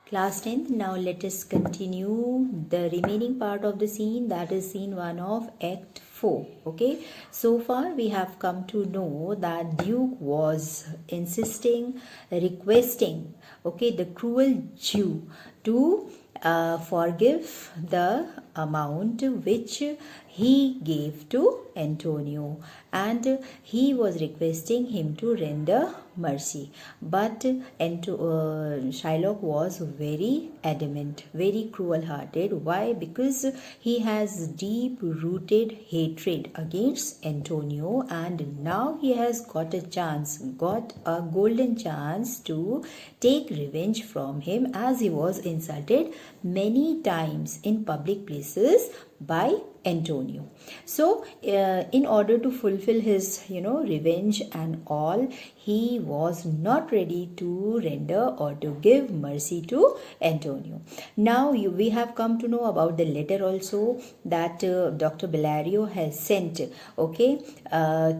Class 10th, now let us continue the remaining part of the scene, that is scene 1 of Act 4. Okay, so far we have come to know that Duke was insisting, requesting, okay, the cruel Jew to forgive the amount which he gave to Antonio, and he was requesting him to render mercy. But Shylock was very adamant, very cruel hearted. Why? Because he has deep rooted hatred against Antonio, and now he has got a golden chance to take revenge from him, as he was insulted many times in public places by Antonio. So in order to fulfill his revenge and all, he was not ready to render or to give mercy to Antonio. Now we have come to know about the letter also that Dr. Bellario has sent, okay,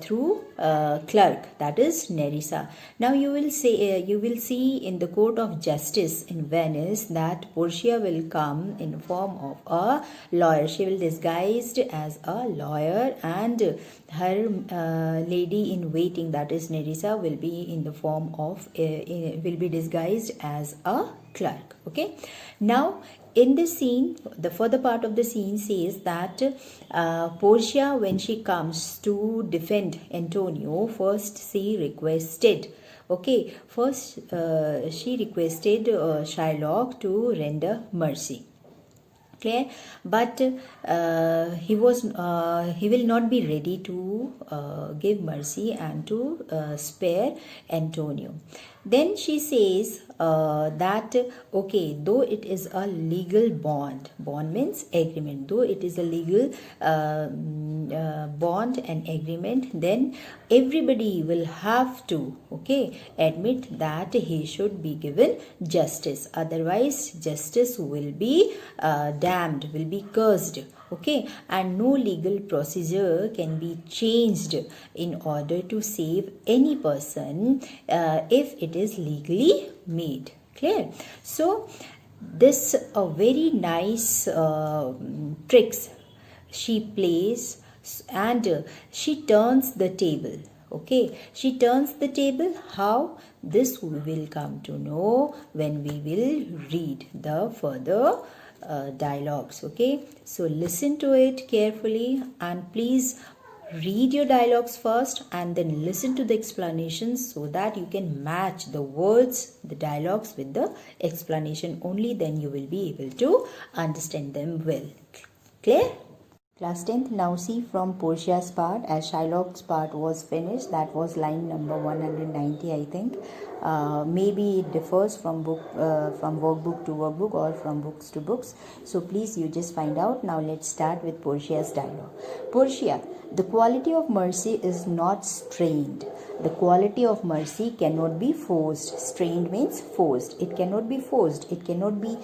through clerk, that is Nerissa. Now you will see in the court of justice in Venice that Portia will come in form of a lawyer. She will disguised as a lawyer, and her lady in waiting, that is Nerissa, will be in the form of will be disguised as a clerk. Okay, now in this scene, the further part of the scene says that Portia, when she comes to defend Antonio, first she requested Shylock to render mercy. Clear? But he will not be ready to give mercy and to spare Antonio. Then she says that okay, though it is a legal bond means agreement, though it is a legal bond and agreement, then everybody will have to admit that he should be given justice, otherwise justice will be damned, will be cursed. Okay, and no legal procedure can be changed in order to save any person if it is legally made. Clear? So this a very nice tricks she plays, and she turns the table. Okay, she turns the table. How? This we will come to know when we will read the further dialogues. Okay, so listen to it carefully, and please read your dialogues first and then listen to the explanations, so that you can match the words, the dialogues with the explanation. Only then you will be able to understand them well. Clear? Class 10th, now see from Portia's part, as Shylock's part was finished. That was line number 190, I think. Maybe it differs from workbook to workbook or from books to books. So please, you just find out. Now let's start with Portia's dialogue. Portia, the quality of mercy is not strained. The quality of mercy cannot be forced. Strained means forced. It cannot be forced. It cannot be,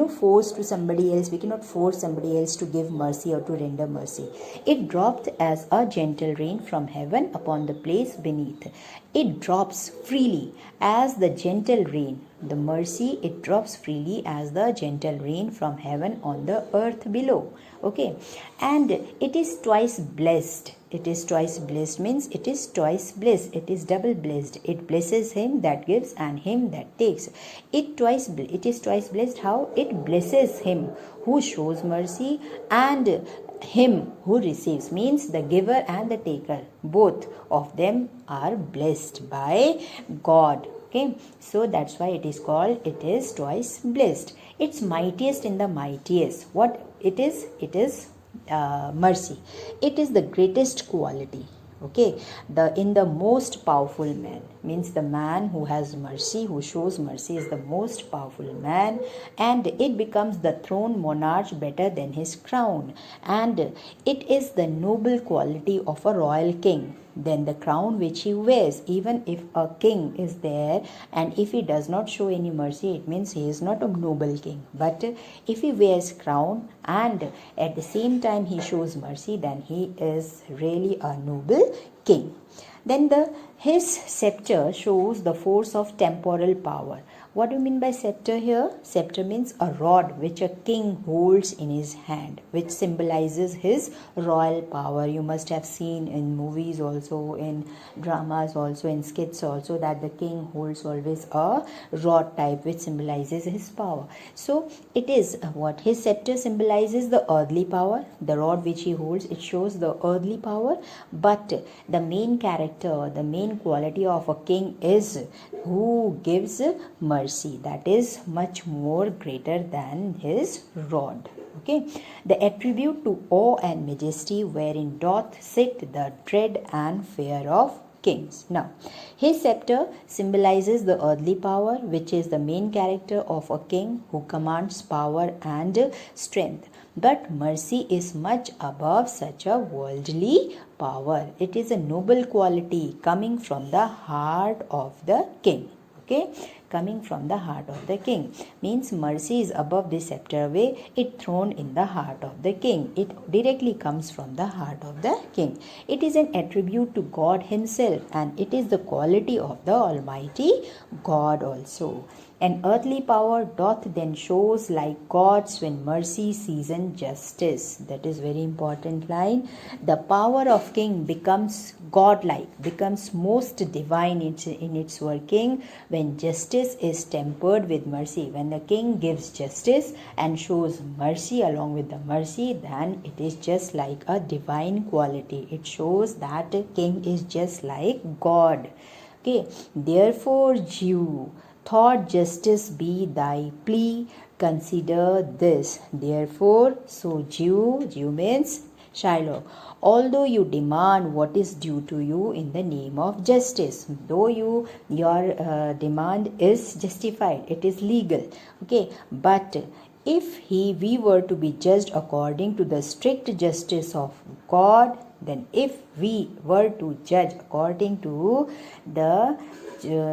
forced to somebody else. We cannot force somebody else to give mercy or to render mercy. It dropped as a gentle rain from heaven upon the place beneath. It drops freely as the gentle rain. The mercy, it drops freely as the gentle rain from heaven on the earth below. Okay, and it is twice blessed. It is twice blessed means it is twice blessed. It is double blessed. It blesses him that gives and him that takes. It is twice blessed. How? It blesses him who shows mercy and him who receives, means the giver and the taker. Both of them are blessed by God. Okay, so that's why it is called, it is twice blessed. It's mightiest in the mightiest. What it is? It is mercy. It is the greatest quality. Okay, in the most powerful man, means the man who has mercy, who shows mercy, is the most powerful man, and it becomes the throne monarch better than his crown, and it is the noble quality of a royal king than the crown which he wears. Even if a king is there and if he does not show any mercy, it means he is not a noble king. But if he wears crown and at the same time he shows mercy, then he is really a noble king. Then his scepter shows the force of temporal power. What do you mean by scepter here? Scepter means a rod which a king holds in his hand, which symbolizes his royal power. You must have seen in movies also, in dramas also, in skits also, that the king holds always a rod type which symbolizes his power. So it is what his scepter symbolizes, the earthly power. The rod which he holds, it shows the earthly power, but the main character, the main quality of a king is who gives mercy. That is much more greater than his rod. Okay, the attribute to awe and majesty wherein doth sit the dread and fear of kings. Now, his scepter symbolizes the earthly power, which is the main character of a king who commands power and strength. But mercy is much above such a worldly power. It is a noble quality coming from the heart of the king. Okay, coming from the heart of the king means mercy is above the scepter away, it thrown in the heart of the king. It directly comes from the heart of the king. It is an attribute to God himself, and it is the quality of the Almighty God also. An earthly power doth then shows like God's when mercy season justice. That is very important line. The power of king becomes godlike, becomes most divine in its working when justice is tempered with mercy. When the king gives justice and shows mercy along with the mercy, then it is just like a divine quality. It shows that a king is just like God. Okay, therefore Jew, thought justice be thy plea, consider this. Therefore, so Jew means Shylock, although you demand what is due to you in the name of justice, though your demand is justified, it is legal, okay, but if we were to be judged according to the strict justice of God, then if we were to judge according to the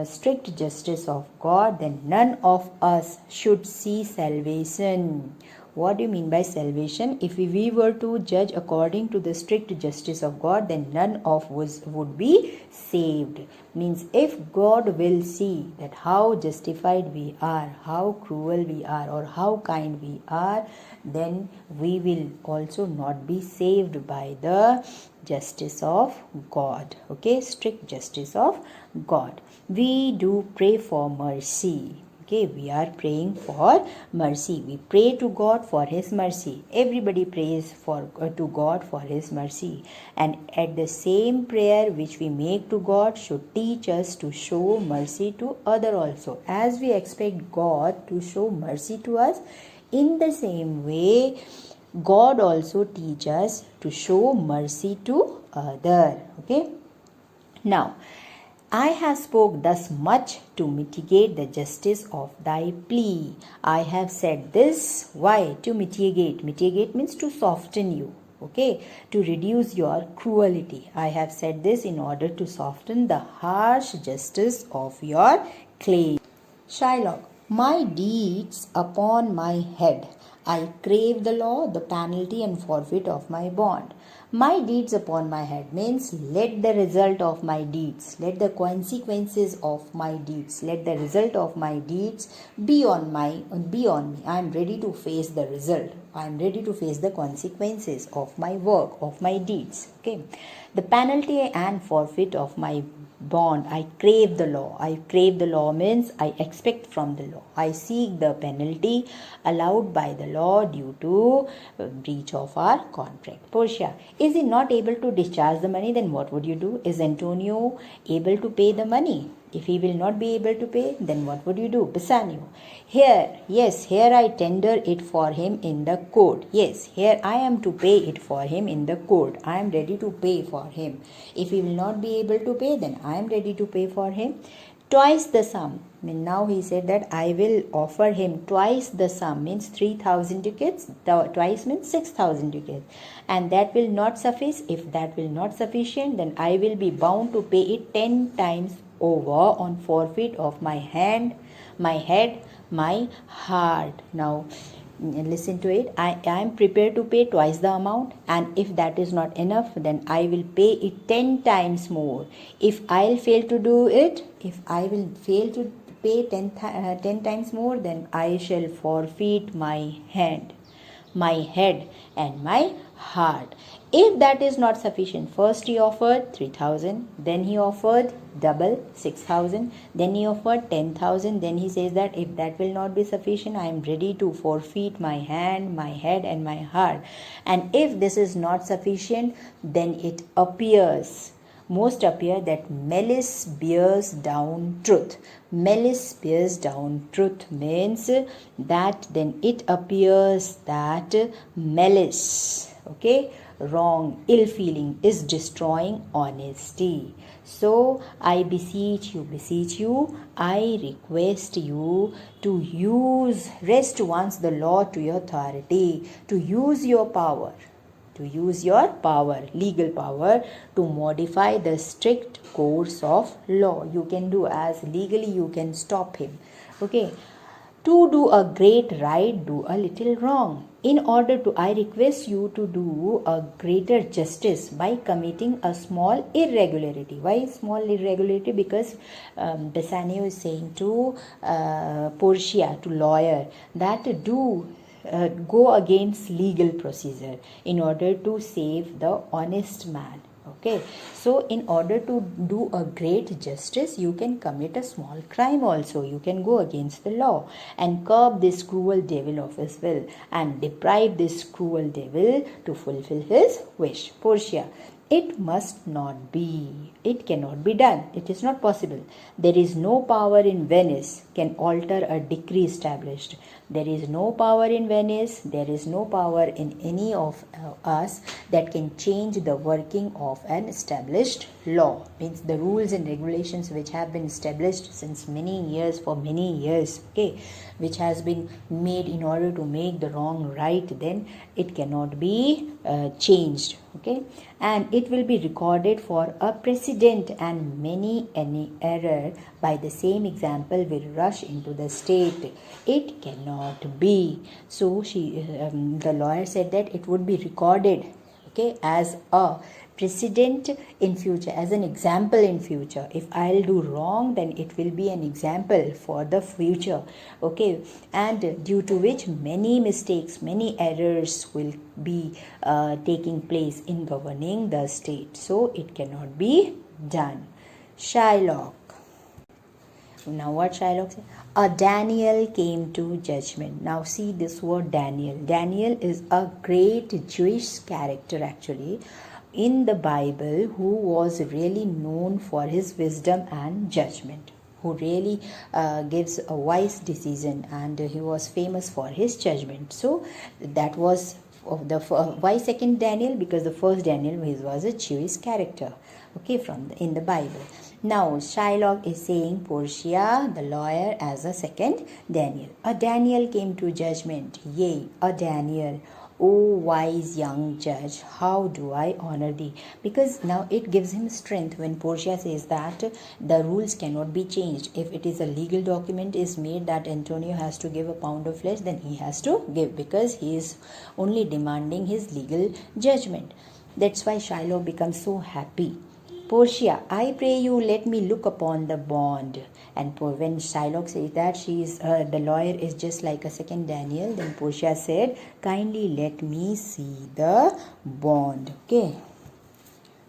strict justice of God, then none of us should see salvation. What do you mean by salvation? If we were to judge according to the strict justice of God, then none of us would be saved. Means if God will see that how justified we are, how cruel we are, or how kind we are, then we will also not be saved by the justice of God. Okay, strict justice of God. We do pray for mercy. Okay, we are praying for mercy. We pray to God for his mercy. Everybody prays to God for his mercy. And at the same prayer which we make to God should teach us to show mercy to other also. As we expect God to show mercy to us, in the same way, God also teach us to show mercy to other. Okay. Now, I have spoke thus much to mitigate the justice of thy plea. I have said this. Why? To mitigate. Mitigate means to soften you. Okay, to reduce your cruelty. I have said this in order to soften the harsh justice of your claim. Shylock, my deeds upon my head. I crave the law, the penalty and forfeit of my bond. My deeds upon my head means let the result of my deeds, let the consequences of my deeds, let the result of my deeds be on me. I am ready to face the result. I am ready to face the consequences of my work, of my deeds. Okay. The penalty and forfeit of my bond. I crave the law. I crave the law means I expect from the law. I seek the penalty allowed by the law due to breach of our contract. Portia, is he not able to discharge the money? Then what would you do? Is Antonio able to pay the money? If he will not be able to pay, then what would you do? Bassanio, here I tender it for him in the court. Yes, here I am to pay it for him in the court. I am ready to pay for him. If he will not be able to pay, then I am ready to pay for him. Twice the sum. Now he said that I will offer him twice the sum, means 3,000 ducats. Twice means 6,000 ducats. And that will not suffice. If that will not sufficient, then I will be bound to pay it 10 times over on forfeit of my hand, my head, my heart. Now listen to it. I am prepared to pay twice the amount, and if that is not enough, then I will pay it 10 times more. If I will fail to do it, if I will fail to pay 10 times more, then I shall forfeit my head and my heart. If that is not sufficient, first he offered 3,000, then he offered double 6,000, then he offered 10,000. Then he says that if that will not be sufficient, I am ready to forfeit my hand, my head, and my heart. And if this is not sufficient, then it appears. Most appear that malice bears down truth. Malice bears down truth means that then it appears that malice, okay, wrong, ill feeling is destroying honesty. So I beseech you, I request you to rest once the law to your authority, to use your power, legal power, to modify the strict course of law. You can do as legally you can stop him. Okay. To do a great right, do a little wrong. I request you to do a greater justice by committing a small irregularity. Why small irregularity? Because Bassanio is saying to Portia, to lawyer, that go against legal procedure in order to save the honest man. Okay, so in order to do a great justice, you can commit a small crime also. You can go against the law and curb this cruel devil of his will and deprive this cruel devil to fulfill his wish. Portia, it must not be. It cannot be done. It is not possible. There is no power in Venice can alter a decree established. There is no power in Venice. There is no power in any of us that can change the working of an established law. Means the rules and regulations which have been established since many years, for many years, okay, which has been made in order to make the wrong right, then it cannot be changed. Okay, and it will be recorded for a precedent, and any error by the same example will rush into the state. It cannot be. So the lawyer said that it would be recorded, okay, as a precedent in future, as an example in future. If I'll do wrong, then it will be an example for the future, okay, and due to which many mistakes, many errors will be taking place in governing the state. So it cannot be done. Shylock. Now what Shylock said? A Daniel came to judgment. Now see this word Daniel. Daniel is a great Jewish character actually in the Bible, who was really known for his wisdom and judgment, who really gives a wise decision, and he was famous for his judgment. So that was of the why second Daniel? Because the first Daniel was a Jewish character, okay, in the Bible. Now Shylock is saying Portia, the lawyer, as a second Daniel. A Daniel came to judgment. Yea, a Daniel. O wise young judge, how do I honor thee? Because now it gives him strength when Portia says that the rules cannot be changed. If it is a legal document is made that Antonio has to give a pound of flesh, then he has to give, because he is only demanding his legal judgment. That's why Shylock becomes so happy. Portia, I pray you, let me look upon the bond. And when Shylock says that the lawyer is just like a second Daniel, then Portia said, kindly let me see the bond. Okay.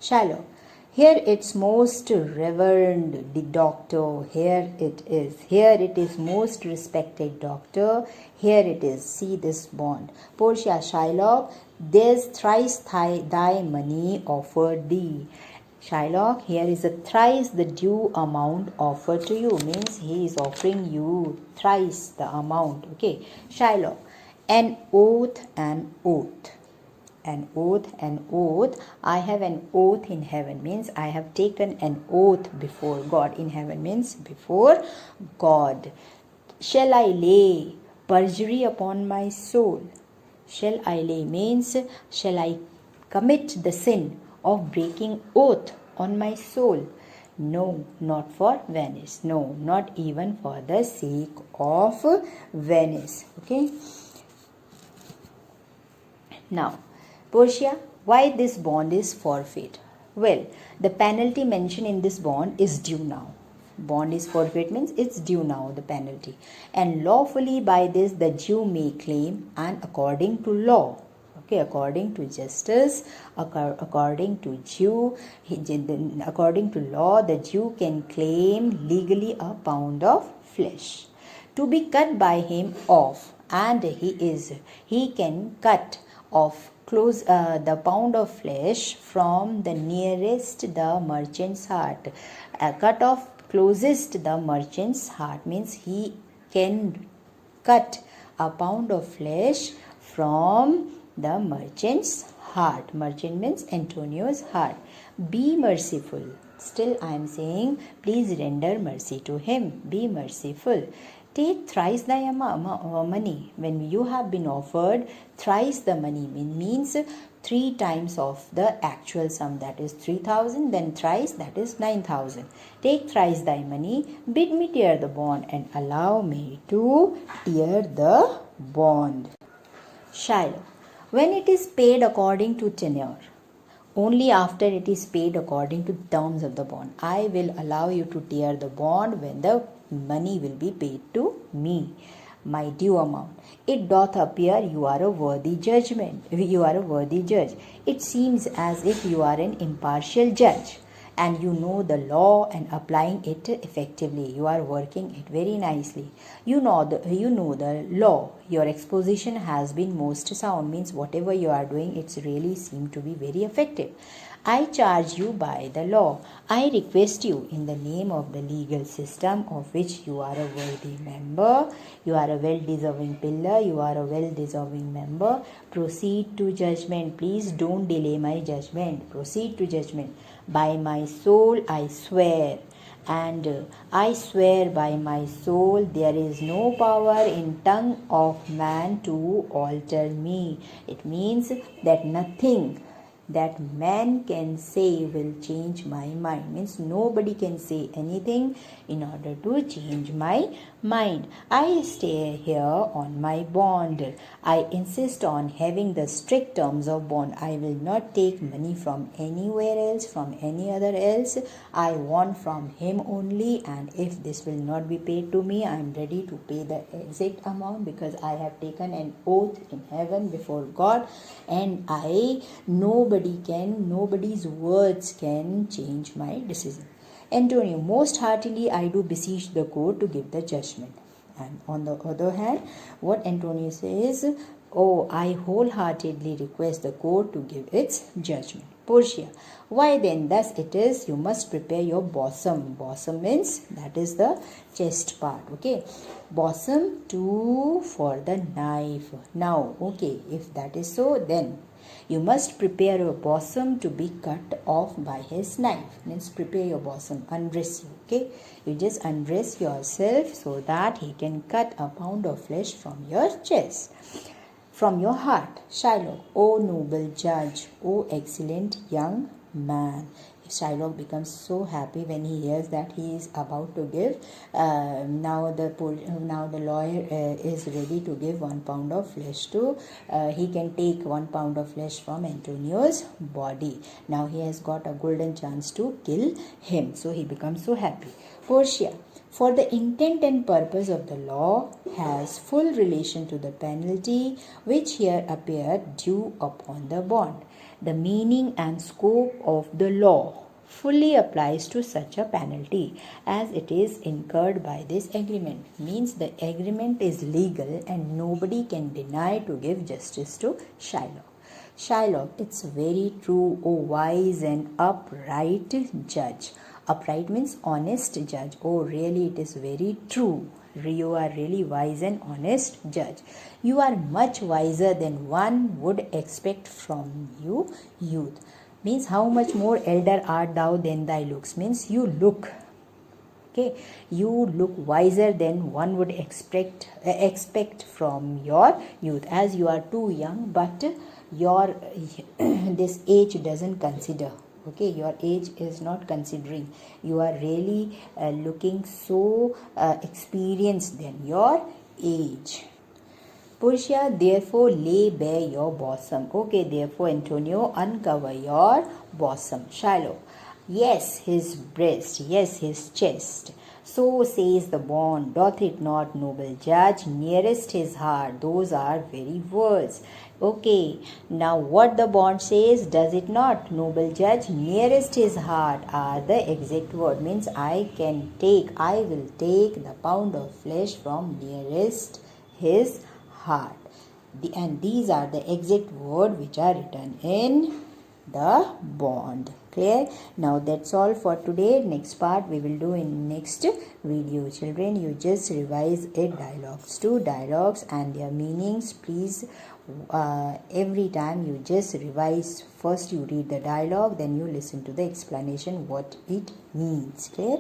Shylock, here it's most reverend the doctor. Here it is most respected doctor. Here it is. See this bond. Portia, Shylock, there's thrice thy money offered thee. Shylock, here is a thrice the due amount offered to you. Means he is offering you thrice the amount. Okay. Shylock, an oath, an oath. An oath, an oath. I have an oath in heaven. Means I have taken an oath before God. In heaven means before God. Shall I lay perjury upon my soul? Shall I lay means shall I commit the sin of breaking oath on my soul? No, not for Venice. No, not even for the sake of Venice. Okay. Now, Portia, why this bond is forfeit? Well, the penalty mentioned in this bond is due now. Bond is forfeit means it's due now, the penalty. And lawfully by this the Jew may claim, and according to law. Okay, according to justice, according to Jew, according to law, the Jew can claim legally a pound of flesh to be cut by him off, and he can cut off the pound of flesh from the nearest the merchant's heart. Cut off closest the merchant's heart means he can cut a pound of flesh from the merchant's heart. Merchant means Antonio's heart. Be merciful. Still I am saying, please render mercy to him. Be merciful. Take thrice thy money. When you have been offered thrice the money, means 3 times of the actual sum, that is 3,000, then thrice, that is 9,000. Take thrice thy money, bid me tear the bond, and allow me to tear the bond. Shiloh. When it is paid according to tenure, only after it is paid according to the terms of the bond, I will allow you to tear the bond when the money will be paid to me, my due amount. It doth appear you are a worthy judgment. You are a worthy judge. It seems as if you are an impartial judge, and you know the law and applying it effectively. You are working it very nicely. You know the law. Your exposition has been most sound, means whatever you are doing, it's really seemed to be very effective. I charge you by the law. I request you in the name of the legal system of which you are a worthy member. You are a well-deserving pillar. You are a well-deserving member. Proceed to judgment. Please don't delay my judgment. Proceed to judgment. By my soul I swear, and I swear by my soul, there is no power in tongue of man to alter me. It means that nothing that man can say will change my mind. Means nobody can say anything in order to change my mind. I stay here on my bond. I insist on having the strict terms of bond. I will not take money from anywhere else, from any other else. I want from him only, and if this will not be paid to me, I am ready to pay the exact amount, because I have taken an oath in heaven before God, and nobody's words can change my decision. Antonio, most heartily I do beseech the court to give the judgment. And on the other hand, what Antonio says, oh, I wholeheartedly request the court to give its judgment. Portia, why then thus it is, you must prepare your bosom. Bosom means that is the chest part. Okay, bosom for the knife. Now, okay, if that is so, then you must prepare your bosom to be cut off by his knife. Means prepare your bosom, undress you. Okay, you just undress yourself so that he can cut a pound of flesh from your chest, from your heart. Shylock, O noble judge, O excellent young man. Shylock becomes so happy when he hears that he is about to give. Now the lawyer is ready to give 1 pound of flesh to. He can take 1 pound of flesh from Antonio's body. Now he has got a golden chance to kill him. So he becomes so happy. Portia, for the intent and purpose of the law has full relation to the penalty which here appeared due upon the bond. The meaning and scope of the law fully applies to such a penalty as it is incurred by this agreement. Means the agreement is legal and nobody can deny to give justice to Shylock. Shylock, it's very true, O wise and upright judge. Upright means honest judge. Oh, really, it is very true. You are really wise and honest judge. You are much wiser than one would expect from you, youth. Means how much more elder art thou than thy looks. Means you look. Okay, you look wiser than one would expect from your youth. As you are too young, but your this age doesn't consider. Okay, your age is not considering. You are really looking so experienced than your age. Portia, therefore lay bare your bosom. Okay, therefore Antonio, uncover your bosom. Shylock, yes, his breast, yes, his chest. So says the bond, doth it not, noble judge, nearest his heart. Those are very words. Okay, now what the bond says, does it not, noble judge, nearest his heart are the exact word. Means I will take the pound of flesh from nearest his heart. And these are the exact word which are written in the bond. Clear? Now that's all for today. Next part we will do in next video. Children, you just revise it, dialogues and their meanings. Please, every time you just revise. First you read the dialogue, then you listen to the explanation what it means. Clear?